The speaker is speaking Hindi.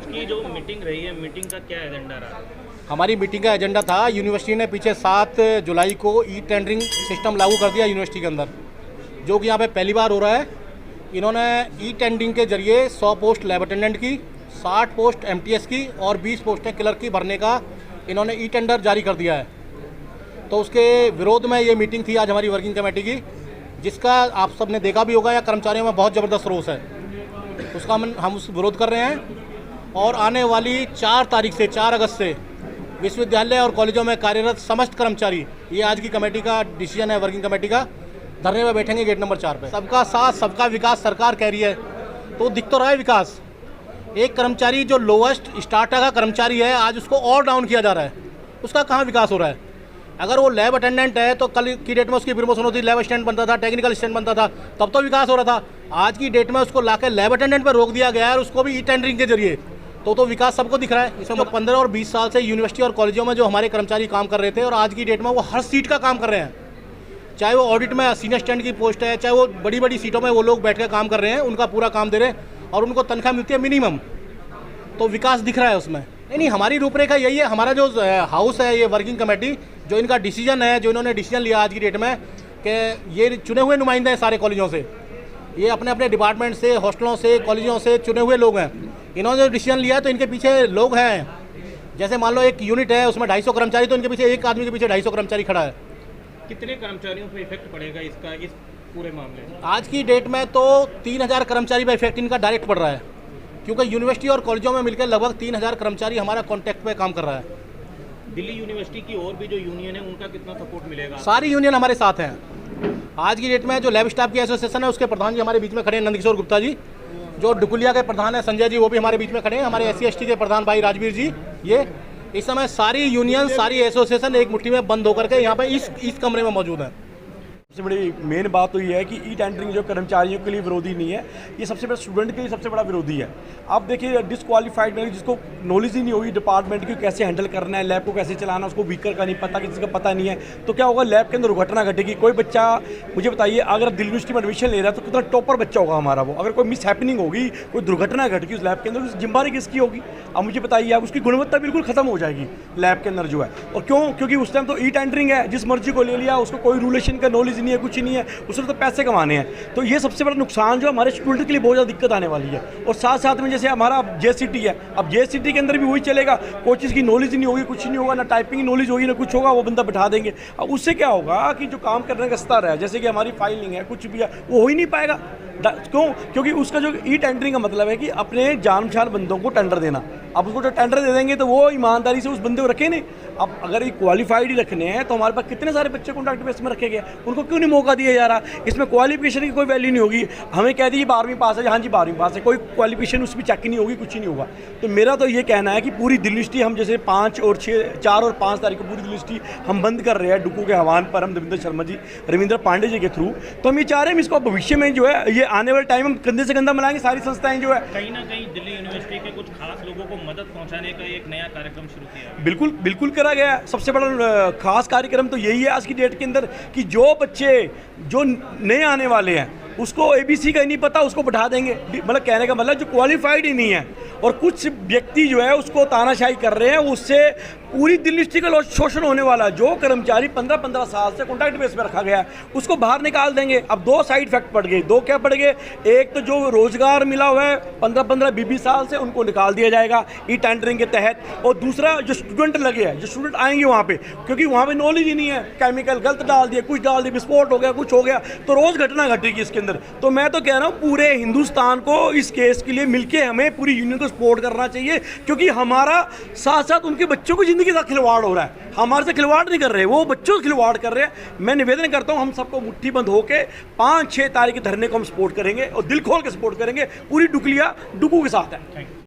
आज की जो मीटिंग रही है, मीटिंग का क्या एजेंडा रहा? हमारी मीटिंग का एजेंडा था, यूनिवर्सिटी ने पीछे 7 जुलाई को ई टेंडरिंग सिस्टम लागू कर दिया यूनिवर्सिटी के अंदर, जो कि यहाँ पे पहली बार हो रहा है। इन्होंने ई टेंडरिंग के जरिए 100 पोस्ट लैब अटेंडेंट की, 60 पोस्ट एमटीएस की और 20 पोस्टें क्लर्क की भरने का इन्होंने ई टेंडर जारी कर दिया है। तो उसके विरोध में ये मीटिंग थी आज हमारी वर्किंग कमेटी की, जिसका आप सब ने देखा भी होगा या कर्मचारियों में बहुत ज़बरदस्त रोष है। उसका हम उस विरोध कर रहे हैं और आने वाली 4 तारीख से 4 अगस्त से विश्वविद्यालय और कॉलेजों में कार्यरत समस्त कर्मचारी, ये आज की कमेटी का डिसीजन है, वर्किंग कमेटी का, धरने में बैठेंगे गेट नंबर 4 पे। सबका साथ सबका विकास सरकार कह रही है, तो दिख तो रहा है विकास। एक कर्मचारी जो लोवेस्ट स्टार्टर का कर्मचारी है, आज उसको और डाउन किया जा रहा है, उसका कहाँ विकास हो रहा है? अगर वो लैब अटेंडेंट है तो कल की डेट में उसकी प्रमोशन होती, लैब असिस्टेंट बनता था, टेक्निकल असिस्टेंट बनता था, तब तो विकास हो रहा था। आज की डेट में उसको लाकर लैब अटेंडेंट पर रोक दिया गया है, और उसको भी ई टेंडरिंग के जरिए। तो विकास सबको दिख रहा है। इसमें 15 और 20 साल से यूनिवर्सिटी और कॉलेजों में जो हमारे कर्मचारी काम कर रहे थे, और आज की डेट में वो हर सीट का काम कर रहे हैं। चाहे वो ऑडिट में सीनियर असिस्टेंट की पोस्ट है, चाहे वो बड़ी बड़ी सीटों में वो लोग बैठ कर काम कर रहे हैं, उनका पूरा काम दे रहे हैं और उनको तनख्वाह मिलती है मिनिमम। तो विकास दिख रहा है उसमें। नहीं, हमारी रूपरेखा यही है। हमारा जो हाउस है, ये वर्किंग कमेटी, जो इनका डिसीजन है, जो इन्होंने डिसीजन लिया आज की डेट में कि ये चुने हुए नुमाइंदे हैं सारे कॉलेजों से, ये अपने अपने डिपार्टमेंट से, हॉस्टलों से, कॉलेजों से चुने हुए लोग हैं। इन्होंने जो डिसीजन लिया है तो इनके पीछे लोग हैं। जैसे मान लो एक यूनिट है, उसमें 250 कर्मचारी, तो इनके पीछे एक आदमी के पीछे 250 कर्मचारी खड़ा है। कितने कर्मचारियों पर इफेक्ट पड़ेगा इसका, इस पूरे मामले में? आज की डेट में तो 3000 कर्मचारी पर इफेक्ट इनका डायरेक्ट पड़ रहा है, क्योंकि यूनिवर्सिटी और कॉलेजों में मिलकर लगभग 3000 कर्मचारी हमारा कॉन्ट्रैक्ट पे काम कर रहा है। दिल्ली यूनिवर्सिटी की और भी जो यूनियन है, उनका कितना सपोर्ट मिलेगा? सारी यूनियन हमारे साथ हैं। आज की डेट में जो लैब स्टाफ की एसोसिएशन है, उसके प्रधान जी हमारे बीच में खड़े हैं, नंदकिशोर गुप्ता जी। जो डुकुलिया के प्रधान है संजय जी, वो भी हमारे बीच में खड़े हैं। हमारे SC/ST के प्रधान भाई राजवीर जी। ये इस समय सारी यूनियन, सारी एसोसिएशन एक मुट्ठी में बंद होकर के यहाँ पे इस कमरे में मौजूद है। सबसे बड़ी मेन बात तो ये है कि ई टेंडरिंग जो कर्मचारियों के लिए विरोधी नहीं है, ये सबसे बड़ा स्टूडेंट के लिए सबसे बड़ा विरोधी है। आप देखिए, डिसक्वालीफाइड में जिसको नॉलेज ही नहीं होगी डिपार्टमेंट की, कैसे हैंडल करना है, लैब को कैसे चलाना, उसको वीकर का नहीं पता, किसी का पता नहीं है, तो क्या होगा? लैब के अंदर दुर्घटना घटेगी। कोई बच्चा, मुझे बताइए, अगर दिल्ली यूनिवर्सिटी में एडमिशन ले रहा है तो कितना टॉपर बच्चा होगा हमारा वो। अगर कोई मिस हैपनिंग होगी, कोई दुर्घटना घटेगी उस लैब के अंदर, उस जिम्मेदारी किसकी होगी? अब मुझे बताइए, आप उसकी गुणवत्ता बिल्कुल खत्म हो जाएगी लैब के अंदर जो है। और क्यों? क्योंकि उस टाइम तो ई टेंडरिंग है, जिस मर्जी को ले लिया, उसको कोई रूलेशन का नॉलेज नहीं है, कुछ नहीं है, उसने तो पैसे कमाने हैं। तो ये सबसे बड़ा नुकसान जो हमारे स्टूडेंट के लिए बहुत ज़्यादा दिक्कत आने वाली है। और साथ साथ में जैसे हमारा JCT है, अब JCT के अंदर भी वही चलेगा, कोई चीज़ की नॉलेज नहीं होगी, कुछ नहीं होगा, ना टाइपिंग नॉलेज होगी, ना कुछ होगा, वो बंदा बैठा देंगे। अब उससे क्या होगा कि जो काम करने का स्तर है, जैसे कि हमारी फाइलिंग है, कुछ भी है, वो हो ही नहीं पाएगा। क्यों? क्योंकि उसका जो ई टेंडरिंग का मतलब है कि अपने जान पहचान बंदों को टेंडर देना। अब उसको जो टेंडर दे देंगे तो वो ईमानदारी से उस बंदे को रखे नहीं। अब अगर ये क्वालिफाइड ही रखने हैं तो हमारे पास कितने सारे बच्चे कॉन्ट्रैक्ट बेस में रखे गए, उनको क्यों नहीं मौका दिया जा रहा? इसमें क्वालिफिकेशन की कोई वैल्यू नहीं होगी। हमें कह दी 12वीं पास है, हाँ जी 12वीं पास है, कोई क्वालिफिकेशन उसमें चेक नहीं होगी, कुछ नहीं होगा। तो मेरा तो ये कहना है कि पूरी दिल्ली यूनिवर्सिटी हम जैसे 4 और 5 तारीख को पूरी दिल्ली यूनिवर्सिटी हम बंद कर रहे हैं डुकू के आह्वान पर, हम रविंद्र शर्मा जी, रविंद्र पांडे जी के थ्रू। तो हम ये चाह रहे हैं इसको भविष्य में जो है, ये आने वाले टाइम हम कंधे से कंधा मिलाएंगे सारी संस्थाएं जो है। कहीं ना कहीं दिल्ली यूनिवर्सिटी के कुछ खास लोगों को मदद पहुंचाने का एक नया कार्यक्रम शुरू किया। बिल्कुल करा गया है। सबसे बड़ा खास कार्यक्रम तो यही है आज की डेट के अंदर कि जो बच्चे जो नए आने वाले हैं उसको ABC का ही नहीं पता, उसको बैठा देंगे। मतलब कहने का मतलब जो क्वालिफाइड ही नहीं है, और कुछ व्यक्ति जो है उसको तानाशाही कर रहे हैं, उससे पूरी दिल्ली यूनिवर्सिटी का शोषण होने वाला है। जो कर्मचारी 15-15 साल से कॉन्ट्रैक्ट बेस पर रखा गया है उसको बाहर निकाल देंगे। अब 2 साइड इफेक्ट पड़ गए। 2 क्या पड़ गए? एक तो जो रोजगार मिला हुआ है 15-20 साल से, उनको निकाल दिया जाएगा ई टेंडरिंग के तहत। और दूसरा, जो स्टूडेंट लगे हैं, जो स्टूडेंट आएंगे वहाँ पे, क्योंकि वहाँ पे नॉलेज ही नहीं है, केमिकल गलत डाल दिए, कुछ डाल दिए, विस्फोट हो गया, कुछ हो गया, तो रोज घटना घटेगी इसके अंदर। तो मैं तो कह रहा हूँ पूरे हिंदुस्तान को इस केस के लिए मिलके हमें पूरी यूनियन को सपोर्ट करना चाहिए, क्योंकि हमारा साथ साथ उनके बच्चों की जिंदगी का खिलवाड़ हो रहा है। हमारे से खिलवाड़ नहीं कर रहे, वो बच्चों से खिलवाड़ कर रहे हैं। मैं निवेदन करता हूँ हम सबको मुट्ठी बंद होकर 5-6 तारीख के धरने को हम सपोर्ट करेंगे और दिल खोल के सपोर्ट करेंगे। पूरी डुकलिया डुकू के साथ है।